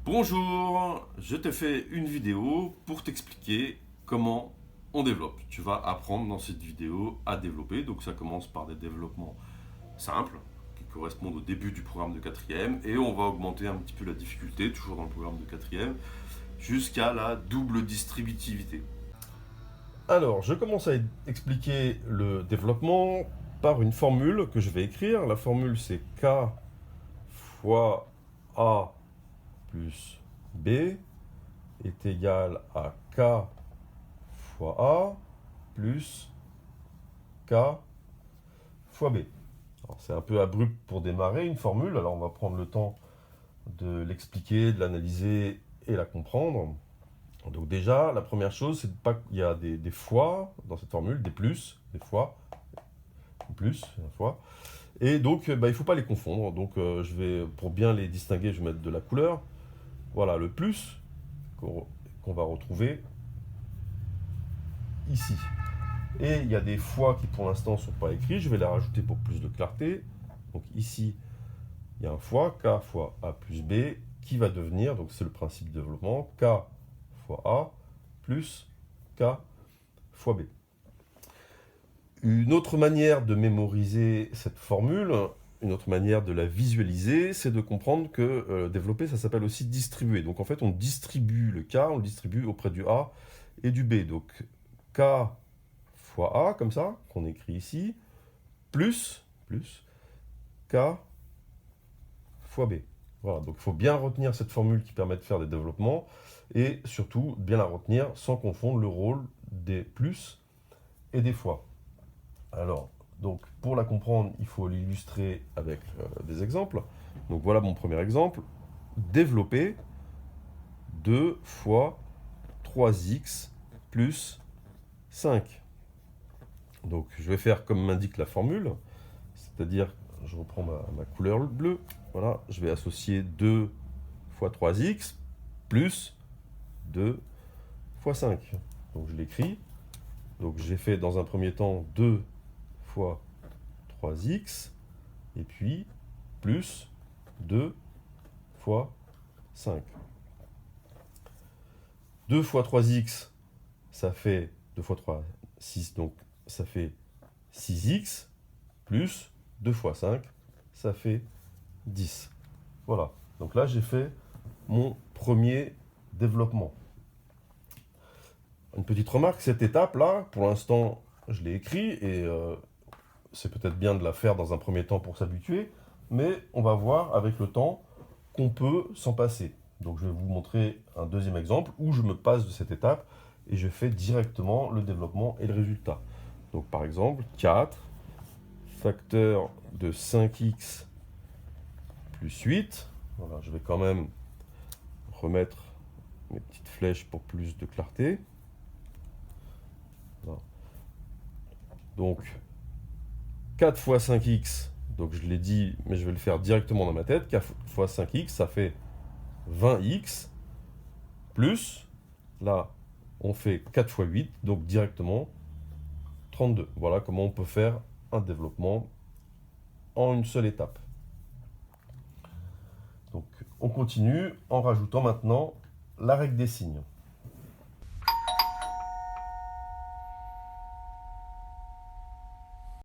Bonjour, je te fais une vidéo pour t'expliquer comment on développe. Tu vas apprendre dans cette vidéo à développer, donc ça commence par des développements simples qui correspondent au début du programme de quatrième et on va augmenter un petit peu la difficulté, toujours dans le programme de quatrième, jusqu'à la double distributivité. Alors, je commence à expliquer le développement par une formule que je vais écrire. La formule, c'est K fois A plus B est égal à K fois A plus K fois B. Alors, c'est un peu abrupt pour démarrer une formule, alors on va prendre le temps de l'expliquer, de l'analyser et la comprendre. Donc déjà, la première chose, c'est pas qu'il y a des fois dans cette formule, des plus, des fois, plus, une fois. Et donc, il ne faut pas les confondre. Donc, pour bien les distinguer, je vais mettre de la couleur. Voilà, le plus qu'on va retrouver ici. Et il y a des fois qui, pour l'instant, ne sont pas écrits. Je vais les rajouter pour plus de clarté. Donc ici, il y a un fois, K fois A plus B, qui va devenir, donc c'est le principe de développement, K fois A plus K fois B. Une autre manière de mémoriser cette formule, une autre manière de la visualiser, c'est de comprendre que développer, ça s'appelle aussi distribuer. Donc en fait, on distribue le K, on le distribue auprès du A et du B. Donc K fois A, comme ça, qu'on écrit ici, plus K fois B. Voilà, donc il faut bien retenir cette formule qui permet de faire des développements et surtout bien la retenir sans confondre le rôle des plus et des fois. Alors, donc pour la comprendre, il faut l'illustrer avec des exemples. Donc voilà mon premier exemple. Développer 2 fois 3x plus 5. Donc je vais faire comme m'indique la formule, c'est-à-dire je reprends ma couleur bleue. Voilà, je vais associer 2 fois 3x plus 2 fois 5. Donc je l'écris. Donc j'ai fait dans un premier temps 2 fois 3x et puis plus 2 fois 5. 2 fois 3x, ça fait 2 fois 3, 6, donc ça fait 6x, plus 2 fois 5, ça fait 10. Voilà, donc là j'ai fait mon premier développement. Une petite remarque, cette étape-là, pour l'instant, je l'ai écrit et c'est peut-être bien de la faire dans un premier temps pour s'habituer, mais on va voir avec le temps qu'on peut s'en passer. Donc je vais vous montrer un deuxième exemple où je me passe de cette étape et je fais directement le développement et le résultat. Donc par exemple, 4 facteur de 5x plus 8. Voilà, je vais quand même remettre mes petites flèches pour plus de clarté. Voilà. Donc 4 fois 5x, donc je l'ai dit, mais je vais le faire directement dans ma tête. 4 fois 5x, ça fait 20x, plus, là, on fait 4 fois 8, donc directement 32. Voilà comment on peut faire un développement en une seule étape. Donc on continue en rajoutant maintenant la règle des signes.